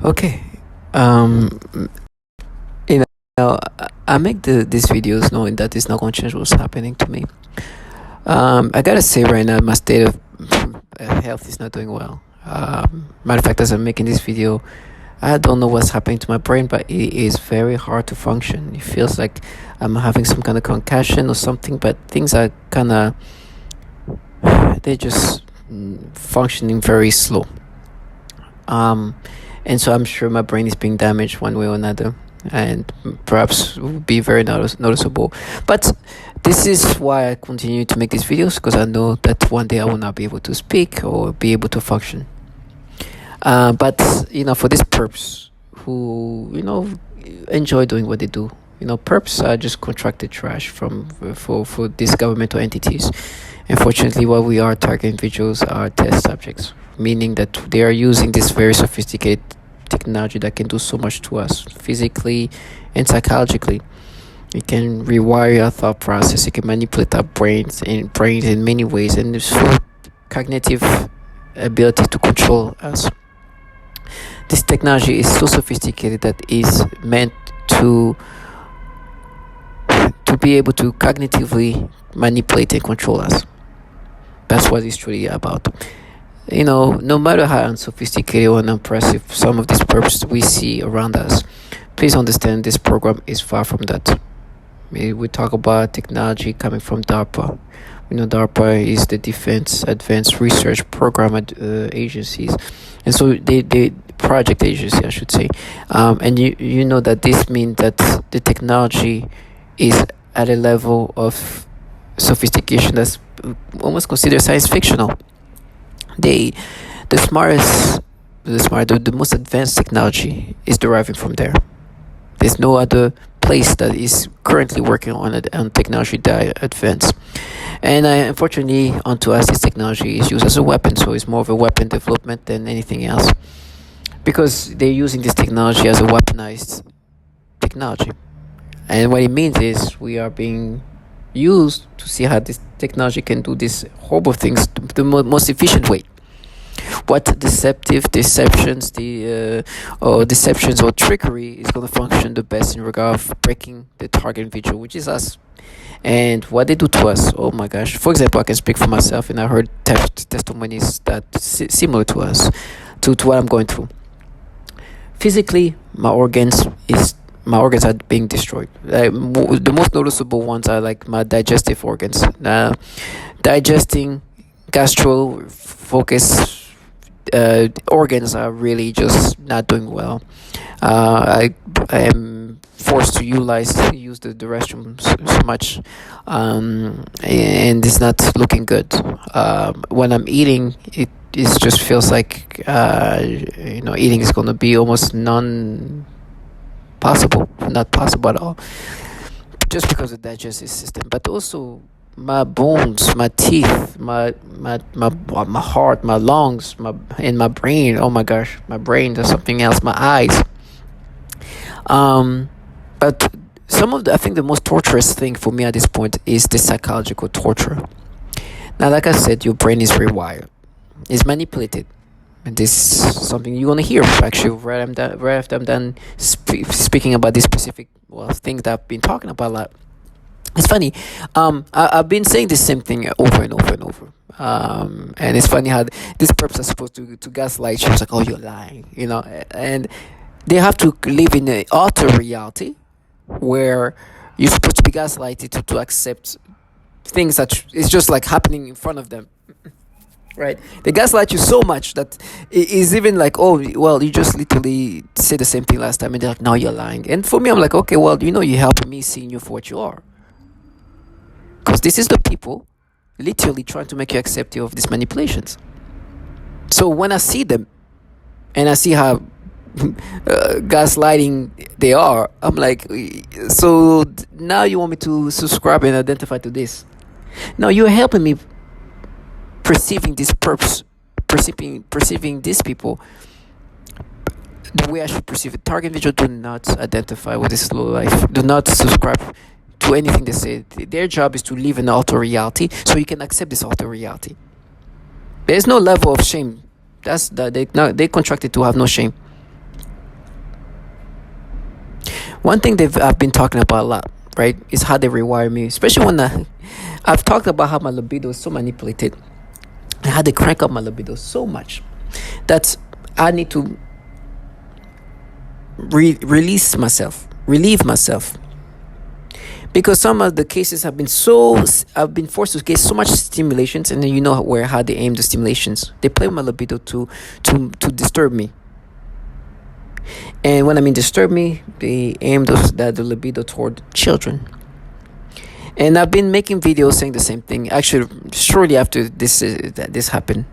Okay. Um, you know, I make these videos knowing that it's not going to change what's happening to me. I gotta say right now, my state of health is not doing well. Matter of fact, as I'm making this video, I don't know what's happening to my brain, but it is very hard to function. It feels like I'm having some kind of concussion or something, but things are kind of, they're just functioning very slow. And so I'm sure my brain is being damaged one way or another, and perhaps will be very noticeable. But this is why I continue to make these videos, because I know that one day I will not be able to speak or be able to function. But for this perps who enjoy doing what they do, perps are just contracted trash for these governmental entities. Unfortunately, what we are target individuals are test subjects, meaning that they are using this very sophisticated technology that can do so much to us physically and psychologically. It can rewire our thought process. It can manipulate our brains in many ways, and there's full cognitive ability to control us. This technology is so sophisticated that is meant to be able to cognitively manipulate and control us. That's what it's truly about. No matter how unsophisticated or unimpressive some of these perps we see around us, please understand this program is far from that. We talk about technology coming from DARPA. We know DARPA is the Defense Advanced Research Program agencies, and so they project agency, I should say. And you know that this means that the technology is at a level of sophistication that's almost considered science fictional. The most advanced technology is deriving from there. There's no other place that is currently working on technology that advanced. And unfortunately, onto us, this technology is used as a weapon, so it's more of a weapon development than anything else, because they're using this technology as a weaponized technology. And what it means is we are being used to see how this technology can do these horrible things the most efficient way. What deceptions or trickery is going to function the best in regard of breaking the target individual, which is us. And what they do to us, oh my gosh. For example, I can speak for myself, and I heard testimonies that similar to us, to what I'm going through. Physically, my organs are being destroyed. The most noticeable ones are like my digestive organs. Digesting, gastro focus organs are really just not doing well. I am forced to use the restroom so much, and it's not looking good. When I'm eating, it just feels like eating is going to be almost not possible at all, just because of the digestive system. But also my bones, my teeth, my heart, my lungs, and my brain. Oh my gosh, my brain does something else. My eyes. But I think the most torturous thing for me at this point is the psychological torture. Now, like I said, your brain is rewired, it's manipulated. And this is something you're going to hear actually right after I'm done speaking about this specific things that I've been talking about a lot. It's funny. I've been saying the same thing over and over and over. And it's funny how these perps are supposed to gaslight you. It's like, oh, you're lying, and they have to live in an alter reality where you're supposed to be gaslighted to accept things that it's just like happening in front of them. Right? They gaslight you so much that it is even like, oh, well, you just literally said the same thing last time, and they're like, no, you're lying. And for me, I'm like, okay, well, you're helping me seeing you for what you are. Because this is the people literally trying to make you accept of these manipulations. So when I see them and I see how gaslighting they are, I'm like, so now you want me to subscribe and identify to this? No, you're helping me perceiving these perps, perceiving these people the way I should perceive it. Target individual do not identify with this low life. Do not subscribe to anything they say. Their job is to live in an alter reality, so you can accept this alter reality. There's no level of shame. They contracted to have no shame. One thing I've been talking about a lot, right, is how they rewire me, especially when I've talked about how my libido is so manipulated and how they crank up my libido so much that I need to release myself, relieve myself. Because some of the cases have been I've been forced to get so much stimulations, and then you know how they aim the stimulations. They play with my libido to disturb me. And when I mean disturb me, they aim the libido toward children. And I've been making videos saying the same thing. Actually, shortly after this happened.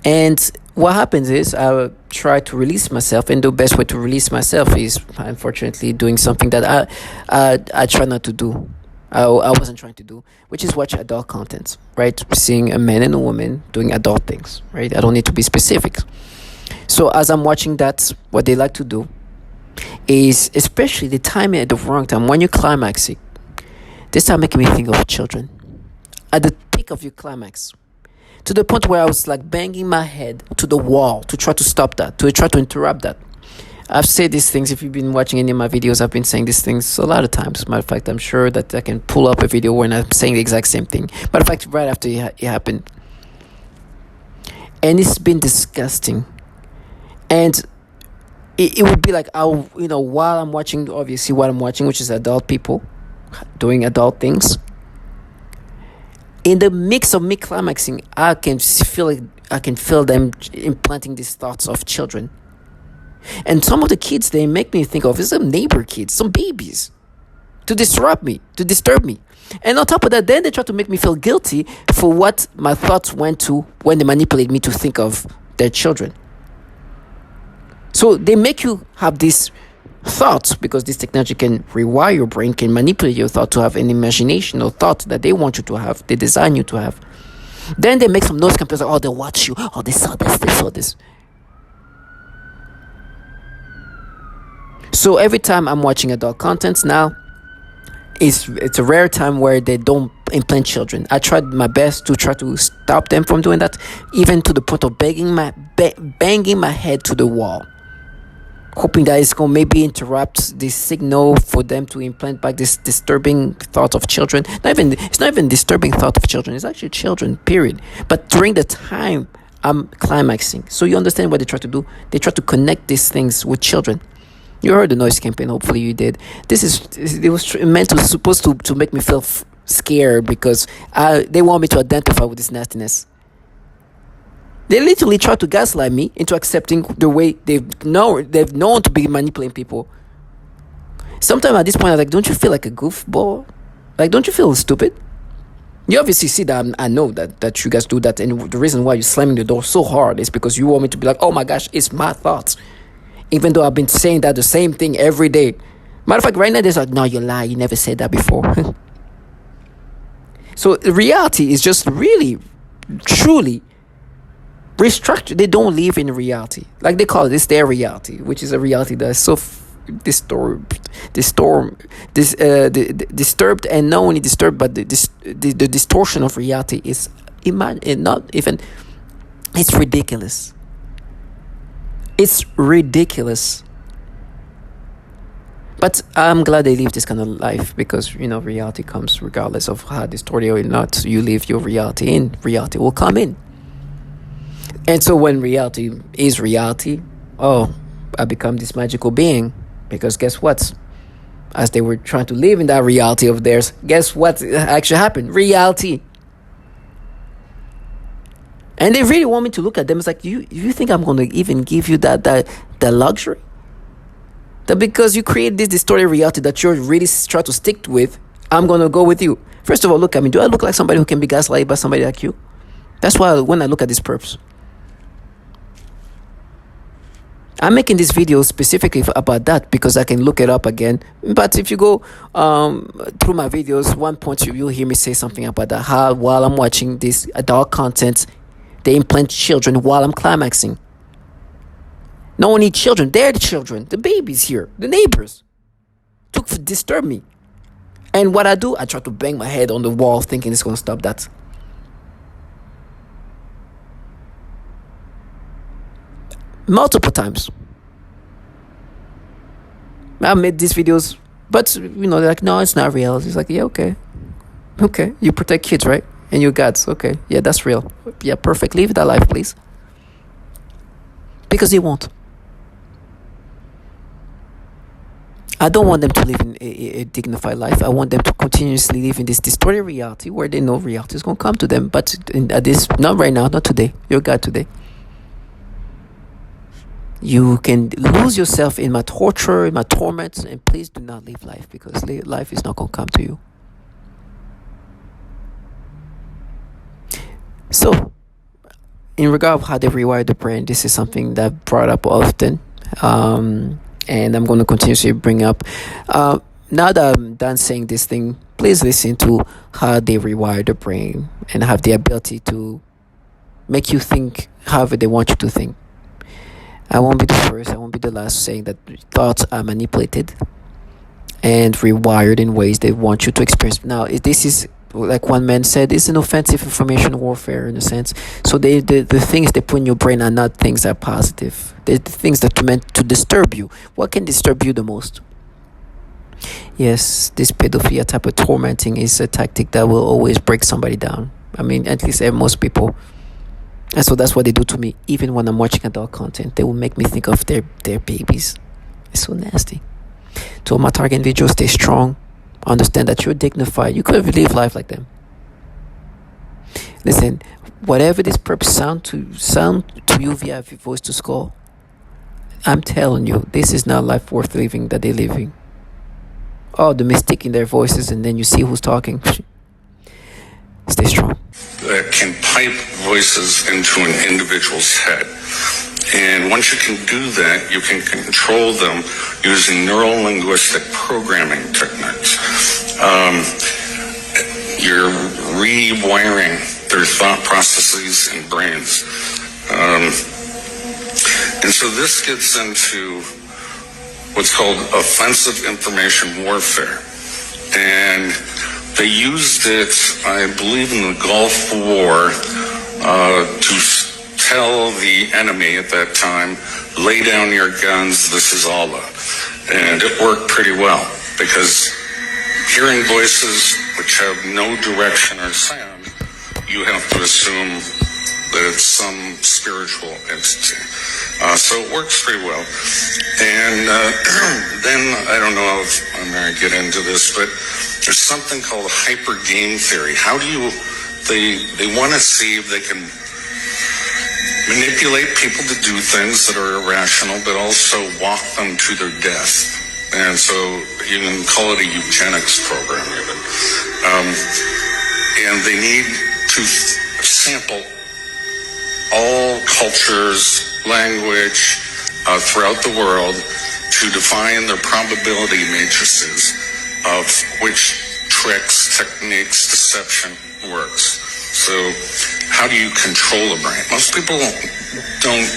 And what happens is I try to release myself, and the best way to release myself is, unfortunately, doing something that I try not to do. I wasn't trying to do, which is watch adult content, right? Seeing a man and a woman doing adult things, right? I don't need to be specific. So as I'm watching that, what they like to do is, especially the timing at the wrong time, when you're climaxing, they start making me think of children. At the peak of your climax, to the point where I was like banging my head to the wall to try to stop that, to try to interrupt that. I've said these things. If you've been watching any of my videos, I've been saying these things a lot of times. Matter of fact, I'm sure that I can pull up a video when I'm saying the exact same thing. Matter of fact, right after it happened. And it's been disgusting. And it would be like, while I'm watching, obviously what I'm watching, which is adult people doing adult things. In the mix of me climaxing, I can feel them implanting these thoughts of children. And some of the kids they make me think of is some neighbor kids, some babies, to disrupt me, to disturb me. And on top of that, then they try to make me feel guilty for what my thoughts went to when they manipulate me to think of their children. So they make you have these thoughts, because this technology can rewire your brain, can manipulate your thought to have an imagination or thought that they want you to have, they design you to have. Then they make some noise campaigns like, they watch you, they saw this, they saw this. So every time I'm watching adult content now, it's a rare time where they don't implant children. I tried my best to try to stop them from doing that, even to the point of banging my head to the wall, hoping that it's going to maybe interrupt the signal for them to implant back this disturbing thought of children. It's not even disturbing thought of children. It's actually children, period. But during the time I'm climaxing. So you understand what they try to do? They try to connect these things with children. You heard the noise campaign. Hopefully you did. It was meant to supposed to make me feel scared, because they want me to identify with this nastiness. They literally try to gaslight me into accepting the way they've known to be manipulating people. Sometimes at this point, I'm like, don't you feel like a goofball? Like, don't you feel stupid? You obviously see that I know that you guys do that, and the reason why you're slamming the door so hard is because you want me to be like, oh my gosh, it's my thoughts. Even though I've been saying that the same thing every day. Matter of fact, right now, they're like, no, you lie. You never said that before. So reality is just really, truly restructured. They don't live in reality. Like they call it, it's their reality, which is a reality that is so disturbed, and not only disturbed, but the distortion of reality is it's ridiculous. It's ridiculous. But I'm glad they live this kind of life, because, reality comes regardless of how distorted or not you live your reality in. Reality will come in. And so when reality is reality, I become this magical being. Because guess what? As they were trying to live in that reality of theirs, guess what actually happened? Reality. And they really want me to look at them. It's like, you think I'm going to even give you that luxury? That because you create this distorted reality that you're really trying to stick with, I'm going to go with you. First of all, look at me. Do I look like somebody who can be gaslighted by somebody like you? That's why when I look at this perps, I'm making this video specifically about that, because I can look it up again. But if you go through my videos, one point you'll hear me say something about that. How while I'm watching this adult content, they implant children while I'm climaxing. Not only children, they're the children, the babies here, the neighbors, to disturb me. And what I do, I try to bang my head on the wall thinking it's going to stop that. Multiple times. I made these videos, but they're like, no, it's not real. It's like, yeah, okay, you protect kids, right? And your gods, okay, yeah, that's real. Yeah, perfect. Live that life, please, because they won't. I don't want them to live in a dignified life. I want them to continuously live in this distorted reality where they know reality is going to come to them. But not right now, not today. Your God today. You can lose yourself in my torture, in my torments, and please do not live life, because life is not going to come to you. So, in regard of how they rewire the brain, this is something that I've brought up often. And I'm going to continuously bring up. Now that I'm done saying this thing, please listen to how they rewire the brain and have the ability to make you think however they want you to think. I won't be the first, I won't be the last saying that thoughts are manipulated and rewired in ways they want you to experience. Now, this is, like one man said, it's an offensive information warfare in a sense. So the things they put in your brain are not things that are positive. They're the things that are meant to disturb you. What can disturb you the most? Yes, this pedophilia type of tormenting is a tactic that will always break somebody down. I mean, at least most people. And so that's what they do to me. Even when I'm watching adult content, they will make me think of their babies. It's so nasty. To all my target individuals, stay strong. Understand that you're dignified. You could live life like them. Listen, whatever this purpose sound to you via voice to skull, I'm telling you, this is not life worth living that they're living. Oh, the mystique in their voices, and then you see who's talking. Stay strong. That can pipe voices into an individual's head. And once you can do that, you can control them using neuro-linguistic programming techniques. You're rewiring their thought processes and brains. And so this gets into what's called offensive information warfare. And they used it, I believe, in the Gulf War to tell the enemy at that time, lay down your guns, this is Allah. And it worked pretty well, because hearing voices which have no direction or sound, you have to assume that it's some spiritual entity. So it works pretty well. And then, I don't know if I'm going to get into this, but there's something called hyper game theory. How do you, they want to see if they can manipulate people to do things that are irrational, but also walk them to their death. And so you can call it a eugenics program even. And they need to sample all cultures, language throughout the world to define their probability matrices of which tricks, techniques, deception works. So how do you control the brain? Most people don't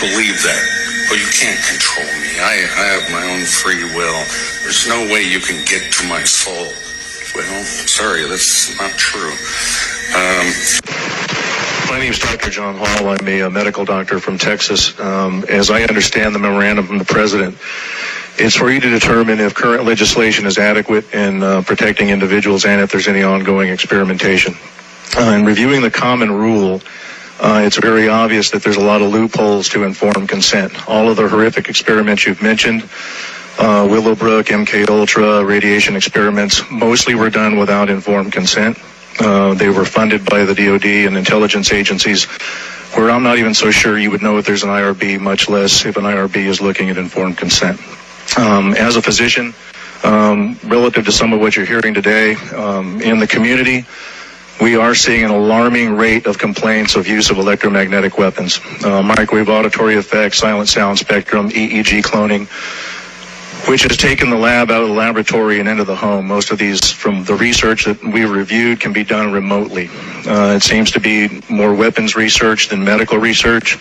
believe that. Well, you can't control me. I have my own free will. There's no way you can get to my soul. Well, sorry, that's not true. My name is Dr. John Hall. I'm a medical doctor from Texas. As I understand the memorandum from the president, it's for you to determine if current legislation is adequate in protecting individuals and if there's any ongoing experimentation. In reviewing the common rule, it's very obvious that there's a lot of loopholes to informed consent. All of the horrific experiments you've mentioned, Willowbrook, MK Ultra, radiation experiments, mostly were done without informed consent. They were funded by the DoD and intelligence agencies, where I'm not even so sure you would know if there's an IRB, much less if an IRB is looking at informed consent. As a physician, relative to some of what you're hearing today, in the community, we are seeing an alarming rate of complaints of use of electromagnetic weapons, microwave auditory effects, silent sound spectrum, EEG cloning, which has taken the lab out of the laboratory and into the home. Most of these, from the research that we reviewed, can be done remotely. It seems to be more weapons research than medical research.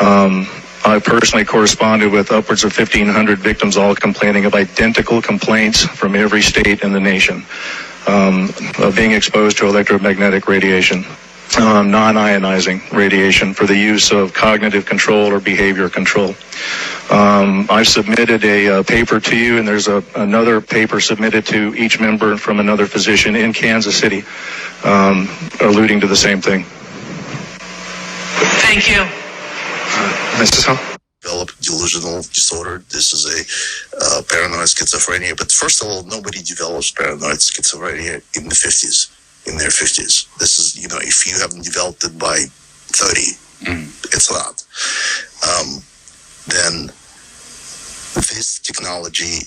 I personally corresponded with upwards of 1,500 victims, all complaining of identical complaints from every state in the nation of being exposed to electromagnetic radiation. non-ionizing radiation for the use of cognitive control or behavior control. I've submitted a paper to you, and there's another paper submitted to each member from another physician in Kansas City, alluding to the same thing. Thank you. Mrs. Hall? Developed delusional disorder. This is a paranoid schizophrenia. But first of all, nobody develops paranoid schizophrenia in the 50s, in their 50s. This is, if you haven't developed it by 30, it's not. Then this technology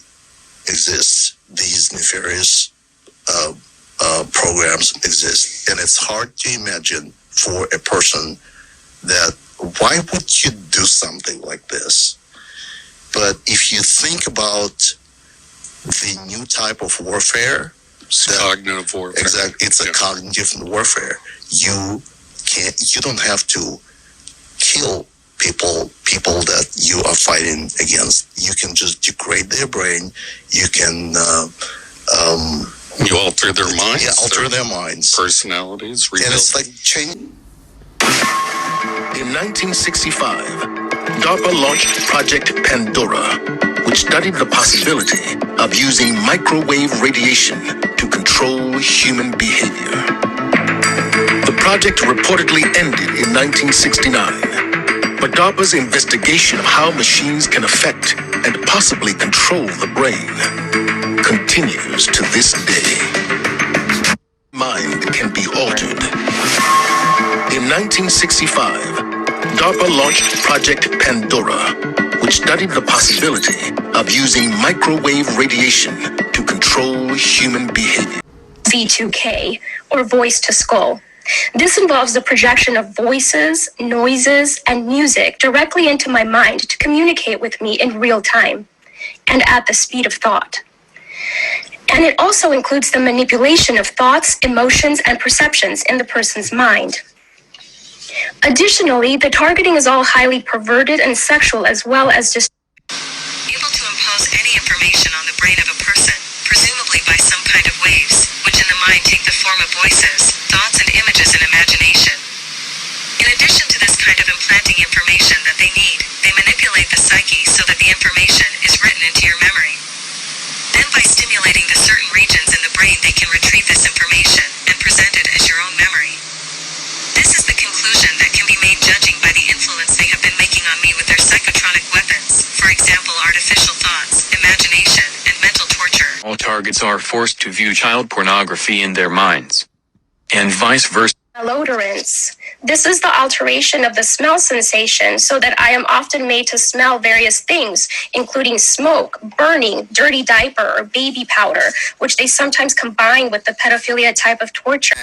exists. These nefarious programs exist. And it's hard to imagine for a person that why would you do something like this? But if you think about the new type of warfare, cognitive warfare. Exactly, it's a cognitive warfare. You don't have to kill people that you are fighting against. You can just degrade their brain. You can you alter their minds. Yeah, alter their minds, personalities. And it's like change. In 1965, DARPA launched Project Pandora, which studied the possibility of using microwave radiation to control human behavior. The project reportedly ended in 1969, but DARPA's investigation of how machines can affect and possibly control the brain continues to this day. Mind can be altered. In 1965, DARPA launched Project Pandora, which studied the possibility of using microwave radiation to control human behavior. V2K, or voice to skull. This involves the projection of voices, noises, and music directly into my mind to communicate with me in real time and at the speed of thought. And it also includes the manipulation of thoughts, emotions, and perceptions in the person's mind. Additionally, the targeting is all highly perverted and sexual, as well as just able to impose any information on the brain of a person, presumably by some kind of waves, which in the mind take the form of voices, thoughts, and images in imagination. In addition to this kind of implanting information that they need, they manipulate the psyche so that the information is written into your memory. Then by stimulating the certain regions in the brain, they can retrieve this information and present it as your own memory. This is the conclusion that can be made judging by the influence they have been making on me with their psychotronic weapons, for example artificial thoughts, imagination, and mental torture. All targets are forced to view child pornography in their minds, and vice versa. malodorants. This is the alteration of the smell sensation so that I am often made to smell various things, including smoke, burning, dirty diaper, or baby powder, which they sometimes combine with the pedophilia type of torture.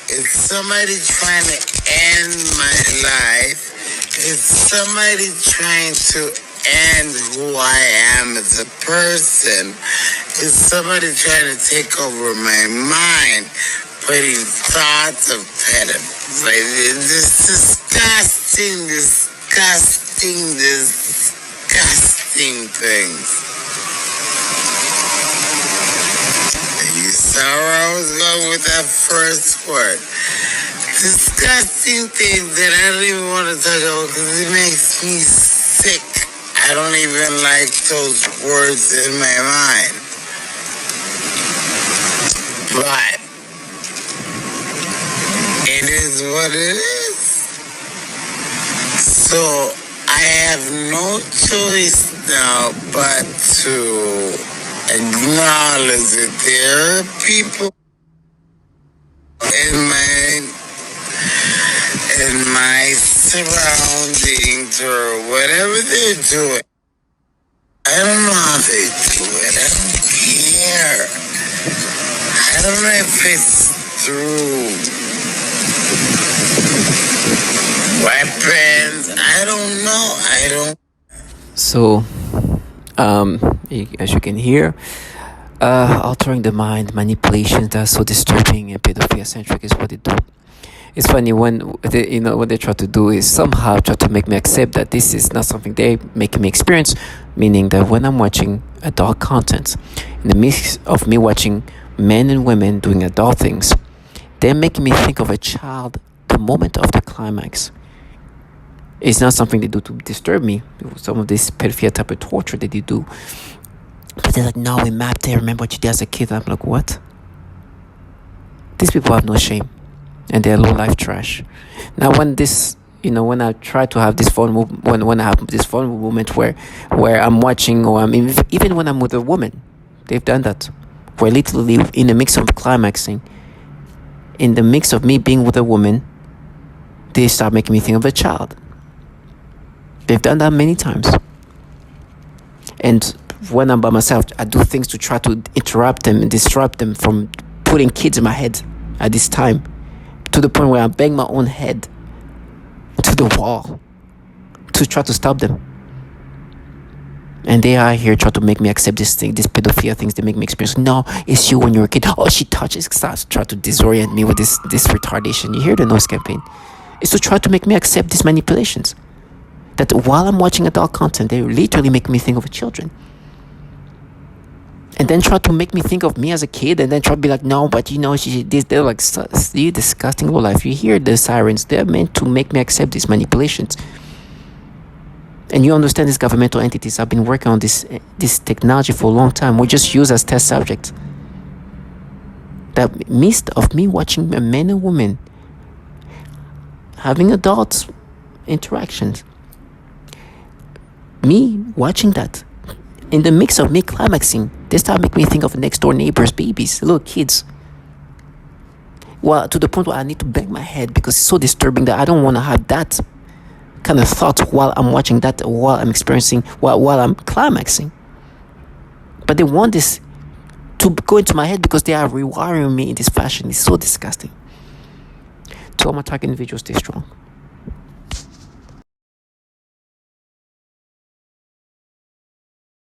Is somebody trying to end my life? Is somebody trying to end who I am as a person? Is somebody trying to take over my mind? Putting thoughts of pedophilia, this disgusting things. You saw where I was going with that first word. Disgusting things that I don't even want to talk about because it makes me sick. I don't even like those words in my mind. But it is what it is. So I have no choice now but to acknowledge that there are people in my surroundings or whatever they're doing. I don't know how they do it. I don't care. I don't know if it's through weapons. I don't know. So, as you can hear, altering the mind, manipulations that are so disturbing and pedophilia-centric is what they do. It's funny when what they try to do is somehow try to make me accept that this is not something they make me experience, meaning that when I'm watching adult content, in the mix of me watching men and women doing adult things, they're making me think of a child the moment of the climax. It's not something they do to disturb me. Some of this pedophilia type of torture that they do. But they're like, no, we mapped it. Remember what you did as a kid? I'm like, what? These people have no shame. And they're low-life trash. Now, when this, when I try to have this vulnerable, when I have this vulnerable moment where I'm watching, or even when I'm with a woman, they've done that. Where literally in the mix of climaxing, in the mix of me being with a woman, they start making me think of a child. They've done that many times. And when I'm by myself, I do things to try to interrupt them and disrupt them from putting kids in my head at this time, to the point where I bang my own head to the wall to try to stop them. And they are here trying to make me accept this thing, these pedophilia things. They make me experience, no, it's you when you're a kid. Oh, she touches, starts try to disorient me with this retardation. You hear the noise campaign? It's to try to make me accept these manipulations. That while I'm watching adult content, they literally make me think of children. And then try to make me think of me as a kid, and then try to be like, no, but they're like, you disgusting low life. You hear the sirens, they're meant to make me accept these manipulations. And you understand these governmental entities have been working on this technology for a long time. We just use as test subjects. That midst of me watching a man and woman having adult interactions, me watching that, in the mix of me climaxing, they start making me think of next door neighbors' babies, little kids. Well, to the point where I need to bang my head because it's so disturbing that I don't want to have that kind of thought while I'm watching that, while I'm experiencing, while I'm climaxing. But they want this to go into my head because they are rewiring me in this fashion. It's so disgusting. To all my target individuals, stay strong.